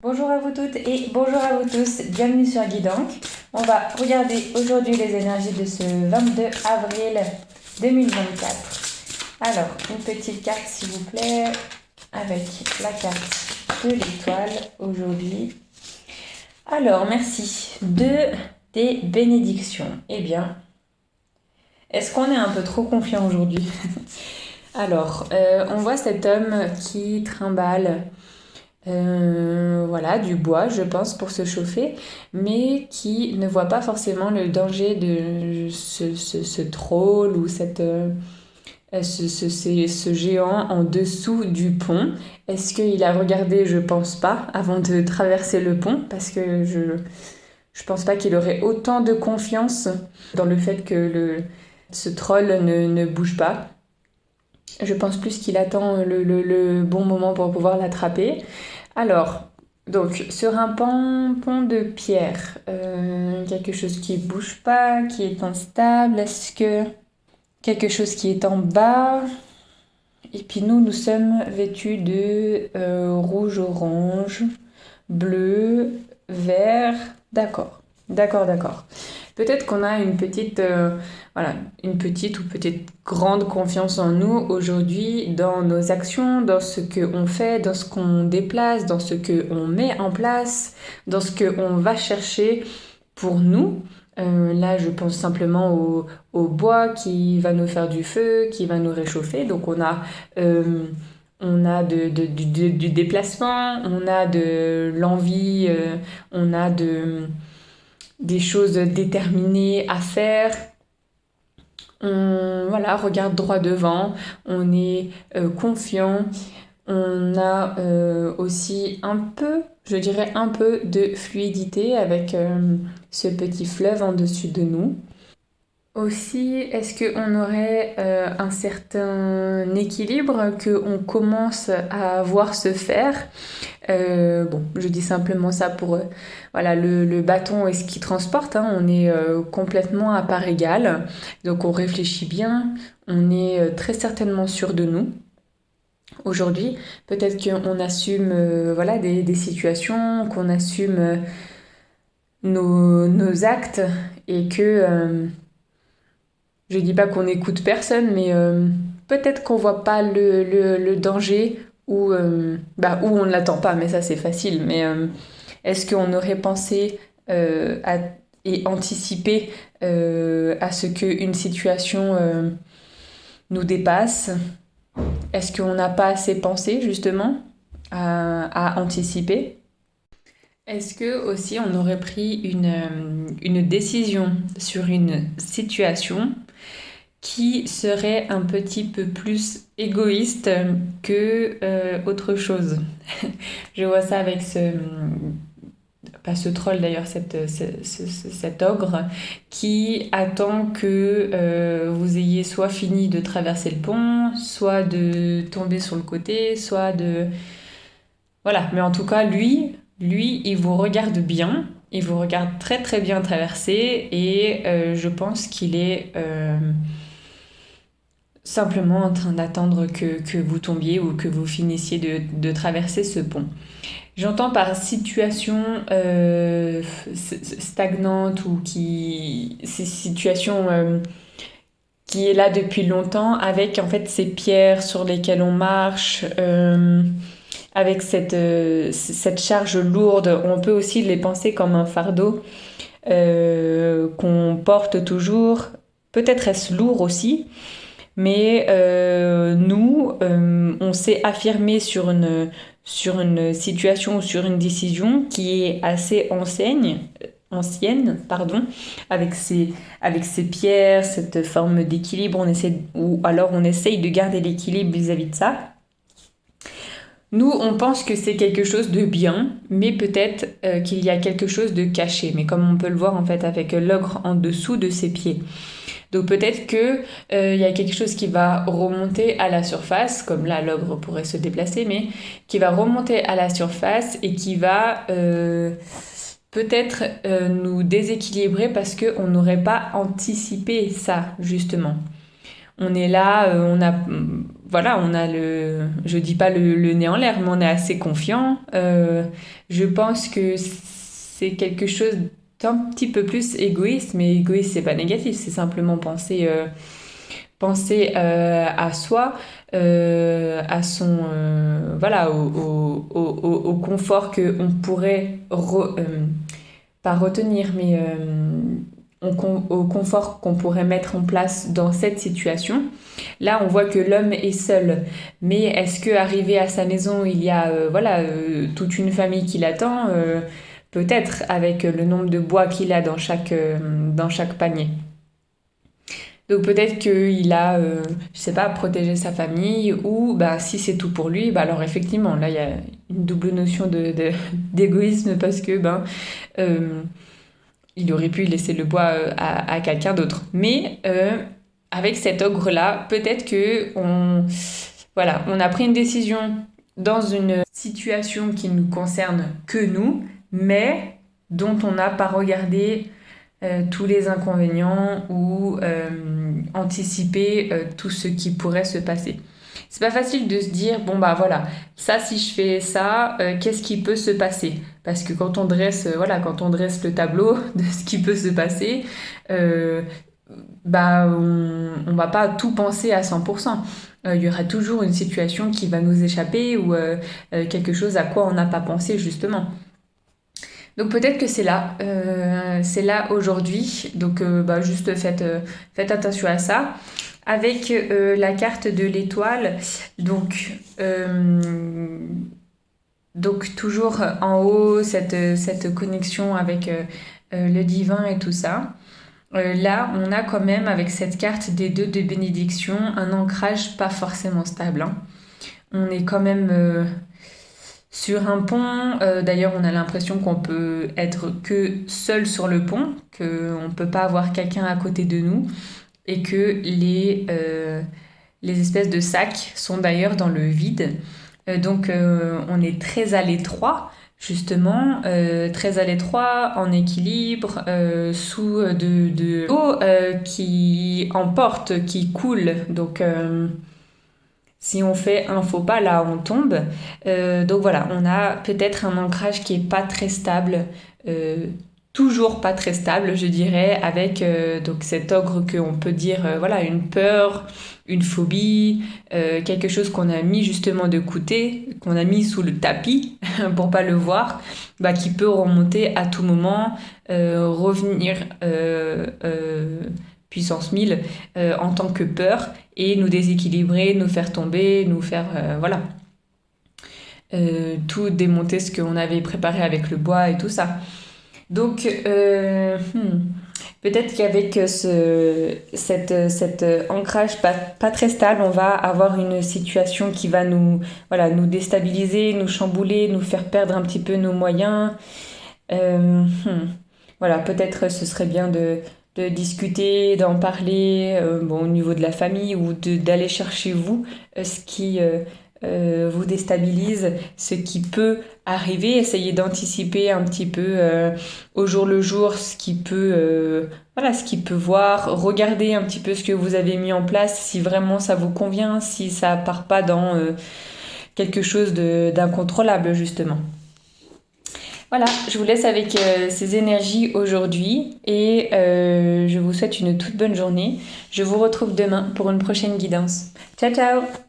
Bonjour à vous toutes et bonjour à vous tous, bienvenue sur Guidank. On va regarder aujourd'hui les énergies de ce 22 avril 2024. Alors, une petite carte s'il vous plaît, avec la carte de l'étoile aujourd'hui. Alors, merci. Des bénédictions. Eh bien, est-ce qu'on est un peu trop confiant aujourd'hui? Alors, on voit cet homme qui trimballe du bois, je pense, pour se chauffer, mais qui ne voit pas forcément le danger de ce troll ou ce géant en dessous du pont. Est-ce qu'il a regardé? Je pense pas, avant de traverser le pont, parce que je pense pas qu'il aurait autant de confiance dans le fait que ce troll ne bouge pas. Je pense plus qu'il attend le bon moment pour pouvoir l'attraper. Alors, donc, sur un pont de pierre, quelque chose qui ne bouge pas, qui est instable, est-ce que quelque chose qui est en bas? Et puis nous sommes vêtus de rouge, orange, bleu, vert. D'accord. Peut-être qu'on a une petite ou peut-être grande confiance en nous aujourd'hui dans nos actions, dans ce qu'on fait, dans ce qu'on déplace, dans ce qu'on met en place, dans ce qu'on va chercher pour nous. Là, je pense simplement au bois qui va nous faire du feu, qui va nous réchauffer. Donc on a du déplacement, on a de l'envie, on a des choses déterminées à faire. On regarde droit devant, on est confiant, on a aussi un peu de fluidité avec ce petit fleuve en dessus de nous. Aussi, est-ce qu'on aurait un certain équilibre qu'on commence à voir se faire? Je dis simplement ça pour le bâton et ce qui transporte, hein, on est complètement à part égale, donc on réfléchit bien, on est très certainement sûr de nous. Aujourd'hui, peut-être qu'on assume des situations, qu'on assume nos actes et que je dis pas qu'on n'écoute personne, mais peut-être qu'on voit pas le danger où on ne l'attend pas, mais ça c'est facile. Mais est-ce qu'on aurait pensé et anticipé à ce qu'une situation nous dépasse? Est-ce qu'on n'a pas assez pensé justement à anticiper? Est-ce que aussi on aurait pris une décision sur une situation qui serait un petit peu plus égoïste que autre chose? Je vois ça avec pas ce troll d'ailleurs, cet ogre qui attend que vous ayez soit fini de traverser le pont, soit de tomber sur le côté, soit de... Voilà, mais en tout cas, lui, il vous regarde bien, il vous regarde très très bien traverser et je pense qu'il est simplement en train d'attendre que vous tombiez ou que vous finissiez de traverser ce pont. J'entends par situation stagnante ou ces situations qui est là depuis longtemps avec en fait ces pierres sur lesquelles on marche, avec cette charge lourde. On peut aussi les penser comme un fardeau qu'on porte toujours. Peut-être est-ce lourd aussi, mais nous, on s'est affirmé sur une situation ou sur une décision qui est assez ancienne, avec ces pierres, cette forme d'équilibre, on essaye de garder l'équilibre vis-à-vis de ça. Nous, on pense que c'est quelque chose de bien, mais peut-être qu'il y a quelque chose de caché. Mais comme on peut le voir en fait avec l'ogre en dessous de ses pieds. Donc peut-être qu'il y a quelque chose qui va remonter à la surface, comme là l'ogre pourrait se déplacer, mais qui va remonter à la surface et qui va peut-être nous déséquilibrer parce qu'on n'aurait pas anticipé ça, justement. On est là, voilà, je dis pas le nez en l'air, mais on est assez confiant. Je pense que c'est quelque chose d'un petit peu plus égoïste, mais égoïste, c'est pas négatif, c'est simplement penser à soi, à son, voilà, au confort qu'on pourrait, pas retenir, mais au confort qu'on pourrait mettre en place dans cette situation. Là, on voit que l'homme est seul, mais est-ce que arrivé à sa maison, il y a voilà, toute une famille qui l'attend peut-être avec le nombre de bois qu'il a dans chaque panier. Donc peut-être qu'il a, je sais pas, protégé sa famille ou bah, si c'est tout pour lui, bah, alors effectivement, là il y a une double notion d'égoïsme parce que ben, il aurait pu laisser le bois à quelqu'un d'autre. Mais avec cet ogre-là, peut-être que voilà, on a pris une décision dans une situation qui ne nous concerne que nous, mais dont on n'a pas regardé tous les inconvénients ou anticiper tout ce qui pourrait se passer. C'est pas facile de se dire, bon bah voilà, ça si je fais ça, qu'est-ce qui peut se passer? Parce que quand on dresse, voilà, quand on dresse le tableau de ce qui peut se passer, euh, bah on va pas tout penser à 100%. Il y aura toujours une situation qui va nous échapper ou quelque chose à quoi on n'a pas pensé justement. Donc peut-être que c'est là aujourd'hui. Donc bah, juste faites attention à ça. Avec la carte de l'étoile, donc toujours en haut cette connexion avec le divin et tout ça. Là, on a quand même avec cette carte des deux de bénédiction un ancrage pas forcément stable, hein. On est quand même sur un pont, d'ailleurs, on a l'impression qu'on peut être que seul sur le pont, qu'on ne peut pas avoir quelqu'un à côté de nous, et que les espèces de sacs sont d'ailleurs dans le vide. Donc, on est très à l'étroit, justement, très à l'étroit, en équilibre, sous de l'eau qui emporte, qui coule. Donc, si on fait un faux pas, là, on tombe. Donc voilà, on a peut-être un ancrage qui est pas très stable, toujours pas très stable, je dirais, avec donc cet ogre qu'on peut dire, voilà, une peur, une phobie, quelque chose qu'on a mis justement de côté, qu'on a mis sous le tapis pour pas le voir, bah, qui peut remonter à tout moment, revenir puissance 1000 en tant que peur et nous déséquilibrer, nous faire tomber, nous faire voilà tout démonter ce qu'on avait préparé avec le bois et tout ça. Donc peut-être qu'avec cet ancrage pas très stable, on va avoir une situation qui va nous déstabiliser, nous chambouler, nous faire perdre un petit peu nos moyens. Voilà, peut-être ce serait bien de discuter, d'en parler bon, au niveau de la famille ou d'aller chercher vous ce qui vous déstabilise, ce qui peut arriver, essayer d'anticiper un petit peu au jour le jour voilà, ce qui peut voir, regarder un petit peu ce que vous avez mis en place, si vraiment ça vous convient, si ça part pas dans quelque chose d'incontrôlable justement. Voilà, je vous laisse avec ces énergies aujourd'hui et je vous souhaite une toute bonne journée. Je vous retrouve demain pour une prochaine guidance. Ciao ciao!